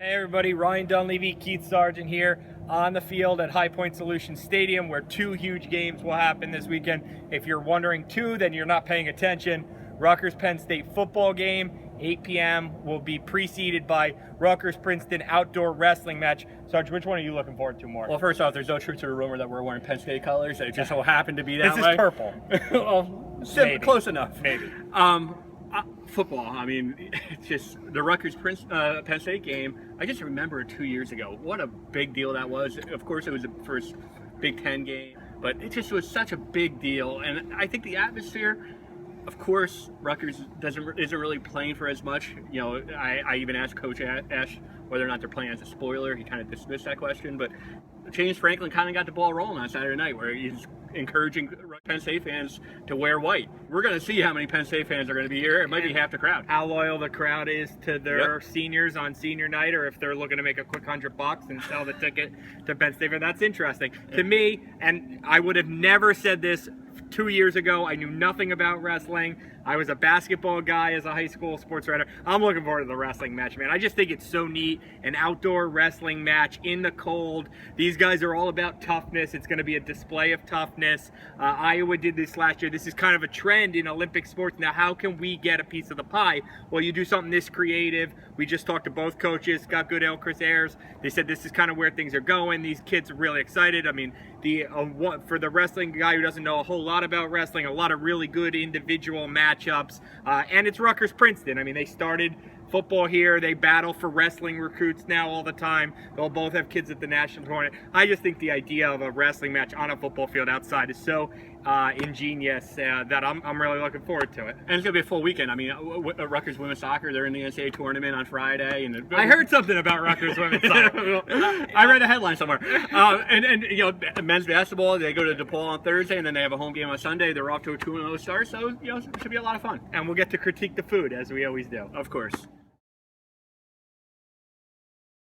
Hey everybody, Ryan Dunleavy, Keith Sargeant here on the field at High Point Solutions Stadium where two huge games will happen this weekend. If you're wondering two, then you're not paying attention. Rutgers Penn State football game, 8 p.m. will be preceded by Rutgers Princeton outdoor wrestling match. Sarge, which one are you looking forward to more? Well, first off, there's no truth to the rumor that we're wearing Penn State colors. It just so happened to be that way. This is purple. Well, close enough. Maybe. Football. I mean, it's just the Rutgers Penn State game. I just remember 2 years ago. What a big deal that was. Of course, it was the first Big Ten game, but it just was such a big deal. And I think the atmosphere. Of course, Rutgers isn't really playing for as much. You know, I even asked Coach Ash whether or not they're playing as a spoiler. He kind of dismissed that question, but James Franklin kind of got the ball rolling on Saturday night, where he's encouraging Penn State fans to wear white. We're going to see how many Penn State fans are going to be here. It might be half the crowd. How loyal the crowd is to their seniors on senior night, or if they're looking to make a quick $100 and sell the ticket to Penn State. That's interesting to me, and I would have never said this 2 years ago. I knew nothing about wrestling. I was a basketball guy as a high school sports writer. I'm looking forward to the wrestling match, man. I just think it's so neat. An outdoor wrestling match in the cold. These guys are all about toughness. It's going to be a display of toughness. Iowa did this last year. This is kind of a trend in Olympic sports. Now, how can we get a piece of the pie? Well, you do something this creative. We just talked to both coaches, Scott Goodale, Chris Ayers. They said this is kind of where things are going. These kids are really excited. I mean, for the wrestling guy who doesn't know a whole lot about wrestling, a lot of really good individual matchups. And it's Rutgers Princeton. I mean, they started football here. They battle for wrestling recruits now all the time. They'll both have kids at the national tournament. I just think the idea of a wrestling match on a football field outside is so ingenious that I'm really looking forward to it. And it's going to be a full weekend. I mean, Rutgers women's soccer, they're in the NCAA tournament on Friday. And I heard something about Rutgers women's soccer. I read a headline somewhere. And you know, men's basketball, they go to DePaul on Thursday, and then they have a home game on Sunday. They're off to a 2-0 start, so you know, it should be a lot of fun. And we'll get to critique the food, as we always do. Of course.